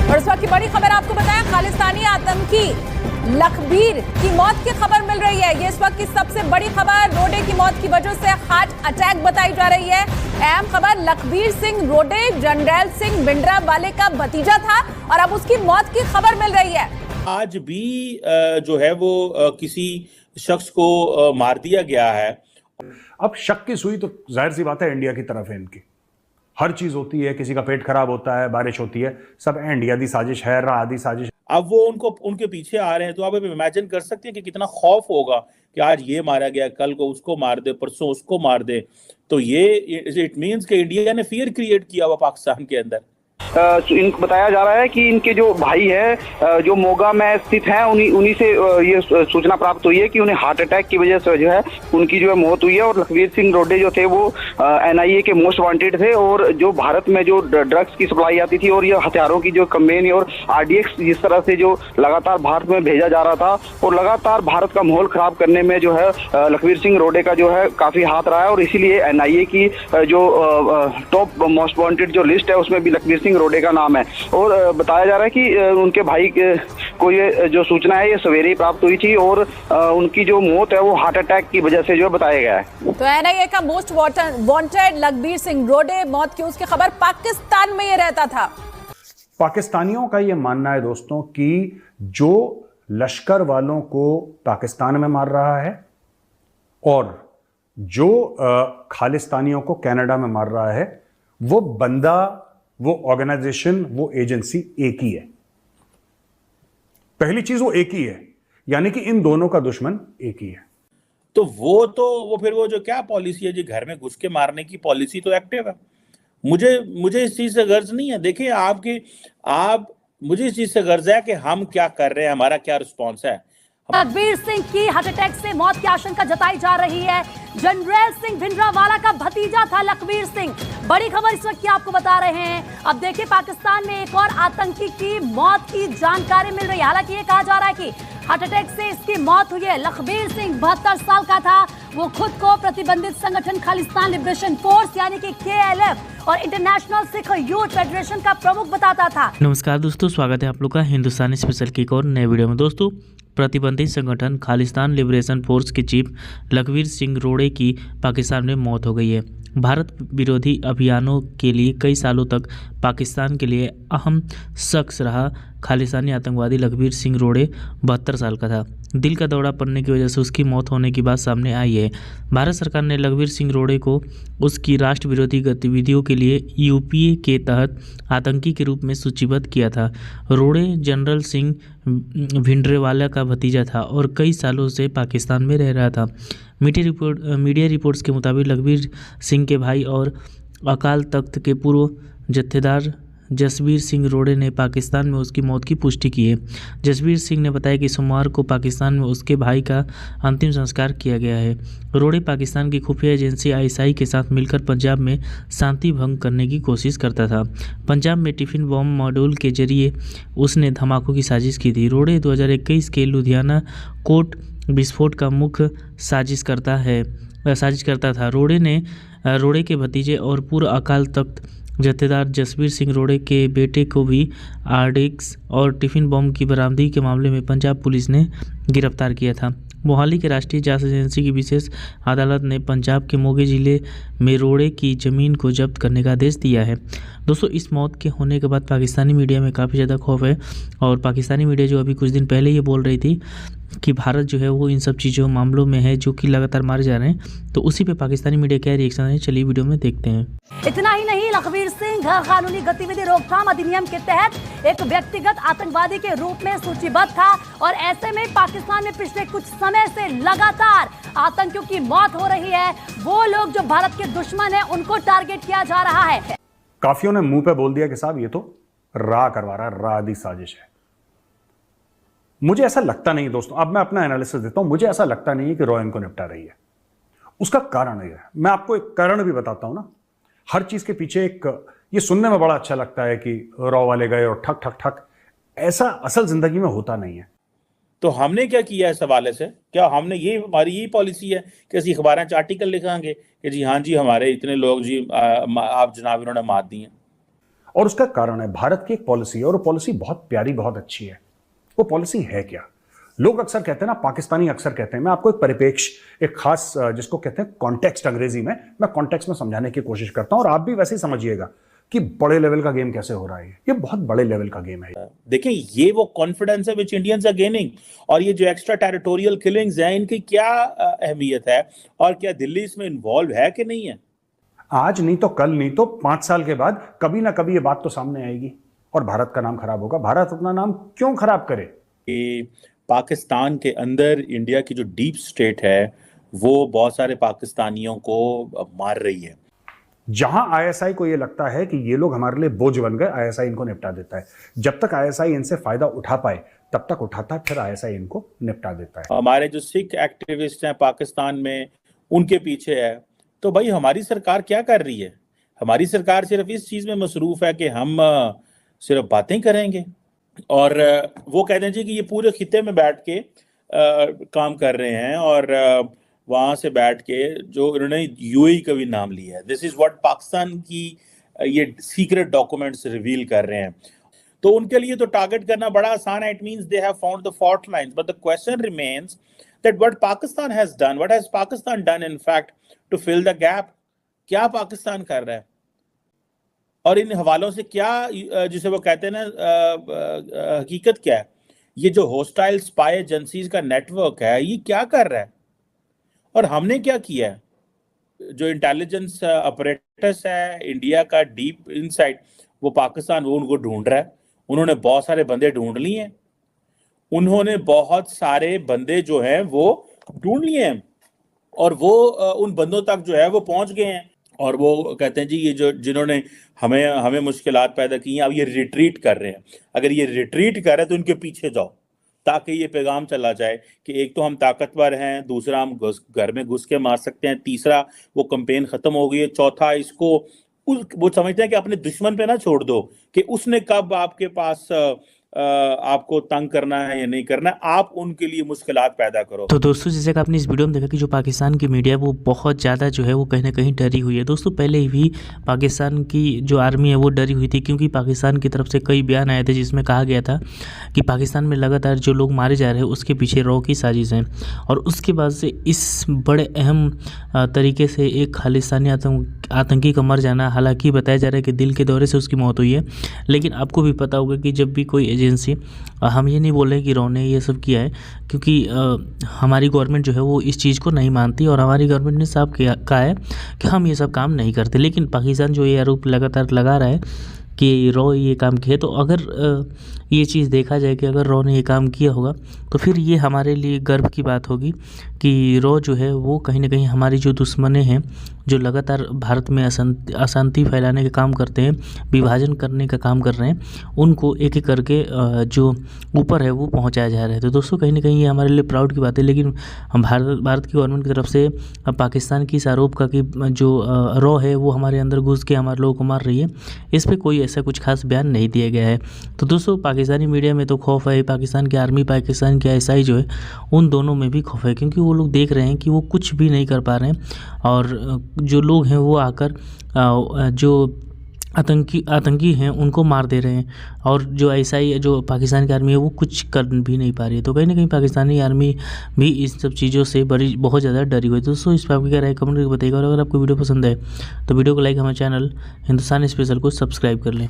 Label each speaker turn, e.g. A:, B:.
A: और इस वक्त की बड़ी खबर आपको बताएं, खालिस्तानी आतंकी लखबीर की मौत की खबर मिल रही है। ये इस वक्त की सबसे बड़ी खबर, रोडे की मौत की वजह से हार्ट अटैक बताई जा रही है। अहम खबर, लखबीर सिंह रोडे जनरल सिंह भिंडरावाले का भतीजा था और अब उसकी मौत की खबर मिल रही है।
B: आज भी जो है वो किसी शख्स को मार दिया गया है।
C: अब शक की सुई तो जाहिर सी बात है इंडिया की तरफ है। इनकी हर चीज होती है, किसी का पेट खराब होता है, बारिश होती है, सब इंडिया दी साजिश है, राह दी साजिश।
B: अब वो उनके पीछे आ रहे हैं, तो आप इमेजिन कर सकते हैं कि कितना खौफ होगा कि आज ये मारा गया, कल को उसको मार दे, परसों उसको मार दे। तो ये इट मीन्स कि इंडिया ने फियर क्रिएट किया हुआ पाकिस्तान के अंदर।
D: इनको बताया जा रहा है कि इनके जो भाई है जो मोगा में स्थित हैं, उन्हीं से ये सूचना प्राप्त हुई है कि उन्हें हार्ट अटैक की वजह से जो है उनकी जो है मौत हुई है। और लखबीर सिंह रोडे जो थे वो NIA के मोस्ट वांटेड थे और जो भारत में जो ड्रग्स की सप्लाई आती थी और ये हथियारों की जो कंपेनी और RDX जिस तरह से जो लगातार भारत में भेजा जा रहा था और लगातार भारत का माहौल खराब करने में जो है लखबीर सिंह रोडे का जो है काफी हाथ रहा है। और इसीलिए NIA की जो टॉप मोस्ट वांटेड जो लिस्ट है उसमें भी लखबीर सिंह रोडे का नाम है। और बताया जा रहा है कि उनके भाई को ये जो सूचना है ये सवेरे ही प्राप्त हुई थी और उनकी जो मौत है वो हार्ट अटैक की वजह से जो बताया गया है।
A: तो NIA का मोस्ट वांटेड लखबीर सिंह रोडे मौत की उसकी खबर, पाकिस्तान में ये रहता था।
C: पाकिस्तानियों का ये मानना है दोस्तों कि जो लश्कर वालों को पाकिस्तान में मार रहा है और जो खालिस्तानियों को कनाडा में मार रहा है, वो बंदा, वो ऑर्गेनाइजेशन, वो एजेंसी एक ही है। पहली चीज वो एक ही है, यानी कि इन दोनों का दुश्मन एक ही है।
B: तो वो फिर वो जो क्या पॉलिसी है, जो घर में घुस के मारने की पॉलिसी तो एक्टिव है। मुझे इस चीज से गर्ज नहीं है। देखिए मुझे इस चीज से गर्ज है कि हम क्या कर रहे हैं, हमारा क्या रिस्पॉन्स है।
A: लखबीर सिंह की हार्ट अटैक से मौत की आशंका जताई जा रही है। जनरल सिंह भिंडरावाला का भतीजा था लखबीर सिंह। बड़ी खबर इस वक्त की आपको बता रहे हैं। अब देखिए, पाकिस्तान में एक और आतंकी की मौत की जानकारी मिल रही है। हालांकि ये कहा जा रहा है कि हार्ट अटैक से इसकी मौत हुई है। लखबीर सिंह 72 साल का था। वो खुद को प्रतिबंधित संगठन खालिस्तान लिबरेशन फोर्स यानी कि KLF और इंटरनेशनल सिख यूथ फेडरेशन का प्रमुख बताता था।
E: नमस्कार दोस्तों, स्वागत है आप लोग का हिंदुस्तानी स्पेशल की एक और नए वीडियो में। दोस्तों, प्रतिबंधित संगठन खालिस्तान लिबरेशन फोर्स के चीफ लखबीर सिंह रोडे की पाकिस्तान में मौत हो गई है। भारत विरोधी अभियानों के लिए कई सालों तक पाकिस्तान के लिए अहम शख्स रहा खालिस्तानी आतंकवादी लखबीर सिंह रोडे 72 साल का था। दिल का दौरा पड़ने की वजह से उसकी मौत होने की बात सामने आई है। भारत सरकार ने लखबीर सिंह रोडे को उसकी राष्ट्र विरोधी गतिविधियों के लिए UPA के तहत आतंकी के रूप में सूचीबद्ध किया था। रोडे जनरल सिंह भिंडरावाला का भतीजा था और कई सालों से पाकिस्तान में रह रहा था। मीडिया रिपोर्ट्स के मुताबिक लखबीर सिंह के भाई और अकाल तख्त के पूर्व जत्थेदार जसबीर सिंह रोडे ने पाकिस्तान में उसकी मौत की पुष्टि की है। जसबीर सिंह ने बताया कि सोमवार को पाकिस्तान में उसके भाई का अंतिम संस्कार किया गया है। रोडे पाकिस्तान की खुफिया एजेंसी ISI के साथ मिलकर पंजाब में शांति भंग करने की कोशिश करता था। पंजाब में टिफिन बम मॉड्यूल के जरिए उसने धमाकों की साजिश की थी। रोडे 2021 के लुधियाना कोर्ट विस्फोट का मुख्य साजिश करता था। रोडे के भतीजे और पूर्व अकाल तख्त जत्थेदार जसबीर सिंह रोडे के बेटे को भी RDX और टिफिन बम की बरामदगी के मामले में पंजाब पुलिस ने गिरफ्तार किया था। मोहाली के राष्ट्रीय जांच एजेंसी की विशेष अदालत ने पंजाब के मोगे जिले में रोडे की ज़मीन को जब्त करने का आदेश दिया है। दोस्तों, इस मौत के होने के बाद पाकिस्तानी मीडिया में काफ़ी ज़्यादा खौफ है और पाकिस्तानी मीडिया जो अभी कुछ दिन पहले ये बोल रही थी कि भारत जो है वो इन सब चीज़ों मामलों में है जो कि लगातार मारे जा रहे हैं, तो उसी पे पाकिस्तानी मीडिया क्या रिएक्शन है, चलिए वीडियो में देखते हैं।
A: इतना ही नहीं, लखबीर सिंह गैर कानूनी गतिविधि रोकथाम अधिनियम के तहत एक व्यक्तिगत आतंकवादी के रूप में सूचीबद्ध था और ऐसे में पाकिस्तान में पिछले कुछ समय से लगातार आतंकियों की मौत हो रही है। वो लोग जो भारत के दुश्मन है उनको टारगेट किया जा रहा है।
C: काफियों ने मुंह पे बोल दिया कि साहब ये तो राह करवा रहा है, राह दी साजिश है। मुझे ऐसा लगता नहीं दोस्तों, अब मैं अपना एनालिसिस देता हूं। मुझे ऐसा लगता नहीं है कि रॉ इनको निपटा रही है। उसका कारण है, मैं आपको एक कारण भी बताता हूं ना। हर चीज के पीछे ये सुनने में बड़ा अच्छा लगता है कि रॉ वाले गए और ठक ठक ठक, ऐसा असल जिंदगी में होता नहीं है।
B: तो हमने क्या किया इस हवाले से? क्या हमने हमारी यही पॉलिसी है कि असं अखबार च आर्टिकल लिखांगे कि जी हाँ जी हमारे इतने लोग जी आप जनाब इन्होंने मार दिए।
C: और उसका कारण है भारत की एक पॉलिसी है, और वो पॉलिसी बहुत प्यारी, बहुत अच्छी है। वो पॉलिसी है क्या? लोग अक्सर कहते हैं ना, पाकिस्तानी अक्सर कहते हैं, मैं आपको एक परिप्रेक्ष्य, एक खास जिसको कहते हैं कॉन्टेक्स्ट अंग्रेजी में, मैं कॉन्टेक्स्ट में समझाने की कोशिश करता हूं, और आप भी वैसे ही समझिएगा कि बड़े लेवल का गेम कैसे हो रहा है। ये बहुत बड़े लेवल का गेम है।
B: देखिए, ये वो कॉन्फिडेंस है विच इंडियंस आर गेनिंग, और ये जो एक्स्ट्रा टेरिटोरियल किलिंग्स हैं, इनकी क्या अहमियत है, और क्या दिल्ली इसमें इन्वॉल्व है कि नहीं है?
C: आज नहीं तो कल, नहीं तो 5 साल के बाद कभी ना कभी ये बात तो सामने आएगी और भारत का नाम खराब होगा। भारत अपना नाम क्यों खराब करे?
B: कि पाकिस्तान के अंदर इंडिया की जो डीप स्टेट है वो बहुत सारे पाकिस्तानियों को मार रही है।
C: जहां आईएसआई को ये लगता है कि ये लोग हमारे लिए बोझ बन गए, आईएसआई इनको निपटा देता है। जब तक आईएसआई इनसे फायदा उठा पाए तब तक उठाता है, फिर आईएसआई इनको निपटा देता है।
B: हमारे जो सिख एक्टिविस्ट हैं पाकिस्तान में, उनके पीछे है। तो भाई हमारी सरकार क्या कर रही है? हमारी सरकार सिर्फ इस चीज में मसरूफ है कि हम सिर्फ बातें करेंगे, और वो कहते हैं जी कि ये पूरे खित्ते में बैठ के काम कर रहे हैं, और वहां से बैठ के जो इन्होंने यूएई का भी नाम लिया है। दिस इज व्हाट पाकिस्तान की ये सीक्रेट डॉक्यूमेंट्स रिवील कर रहे हैं। तो उनके लिए तो टारगेट करना बड़ा आसान है। It means they have found the fault lines, but the question remains that what Pakistan has done, what has Pakistan done in fact to fill the gap? क्या पाकिस्तान कर रहा है, और इन हवालों से क्या, जिसे वो कहते हैं ना, हकीकत क्या है? ये जो होस्टाइल स्पाई एजेंसीज का नेटवर्क है, ये क्या कर रहा है, और हमने क्या किया है? जो इंटेलिजेंस ऑपरेटर्स है इंडिया का डीप इनसाइड, वो पाकिस्तान वो उनको ढूंढ रहा है। उन्होंने बहुत सारे बंदे ढूंढ लिए हैं, उन्होंने बहुत सारे बंदे जो हैं वो ढूंढ लिए हैं, और वो उन बंदों तक जो है वो पहुंच गए हैं, और वो कहते हैं जी ये जो जिन्होंने हमें मुश्किलात पैदा की हैं, अब ये रिट्रीट कर रहे हैं। अगर ये रिट्रीट कर रहे हैं तो इनके पीछे जाओ, ताकि ये पैगाम चला जाए कि एक तो हम ताकतवर हैं, दूसरा हम घर में घुस के मार सकते हैं, तीसरा वो कैंपेन खत्म हो गई है, चौथा इसको वो समझते हैं कि अपने दुश्मन पे ना छोड़ दो कि उसने कब आपके पास आपको तंग करना है या नहीं करना है, आप उनके लिए मुश्किलात पैदा करो।
E: तो दोस्तों, जैसे कि आपने इस वीडियो में देखा कि जो पाकिस्तान की मीडिया है वो बहुत ज़्यादा जो है वो कहीं ना कहीं डरी हुई है। दोस्तों, पहले भी पाकिस्तान की जो आर्मी है वो डरी हुई थी, क्योंकि पाकिस्तान की तरफ से कई बयान आए थे जिसमें कहा गया था कि पाकिस्तान में लगातार जो लोग मारे जा रहे हैं उसके पीछे रॉ की साजिश है। और उसके बाद से इस बड़े अहम तरीके से एक खालिस्तानी आतंकी का मर जाना, हालांकि बताया जा रहा है कि दिल के दौरे से उसकी मौत हुई है, लेकिन आपको भी पता होगा कि जब भी कोई एजेंसी, हम ये नहीं बोल रहे कि रॉ ने ये सब किया है, क्योंकि हमारी गवर्नमेंट जो है वो इस चीज़ को नहीं मानती, और हमारी गवर्नमेंट ने साफ कहा है कि हम ये सब काम नहीं करते। लेकिन पाकिस्तान जो ये आरोप लगातार लगा रहा है कि रॉ ये काम किया, तो अगर ये चीज़ देखा जाए कि अगर रॉ ने ये काम किया होगा तो फिर ये हमारे लिए गर्व की बात होगी कि रॉ जो है वो कहीं ना कहीं हमारी जो दुश्मने हैं, जो लगातार भारत में अशांति फैलाने का काम करते हैं, विभाजन करने का काम कर रहे हैं, उनको एक एक करके जो ऊपर है वो पहुंचाया जा रहा है। तो दोस्तों, कहीं ना कहीं ये हमारे लिए प्राउड की बात है। लेकिन भारत की गवर्नमेंट की तरफ से पाकिस्तान की इस आरोप का कि जो रॉ है वो हमारे अंदर घुस के हमारे लोगों को मार रही है, इस पर कोई ऐसा कुछ खास बयान नहीं दिया गया है। तो दोस्तों, पाकिस्तानी मीडिया में तो खौफ है, पाकिस्तान की आर्मी, पाकिस्तान की आईएसआई जो है उन दोनों में भी खौफ है, क्योंकि वो लोग देख रहे हैं कि वो कुछ भी नहीं कर पा रहे हैं, और जो लोग हैं वो आकर जो आतंकी हैं उनको मार दे रहे हैं, और जो आईएसआई, जो पाकिस्तान की आर्मी है वो कुछ कर भी नहीं पा रही है। तो कहीं ना कहीं पाकिस्तानी आर्मी भी इन सब चीज़ों से बहुत ज़्यादा डरी हुई है। दोस्तों, इस पर आपकी क्या राय कमेंट करके बताइएगा, और अगर आपको वीडियो पसंद है तो वीडियो को लाइक, हमारे चैनल हिंदुस्तान स्पेशल को सब्सक्राइब कर लें।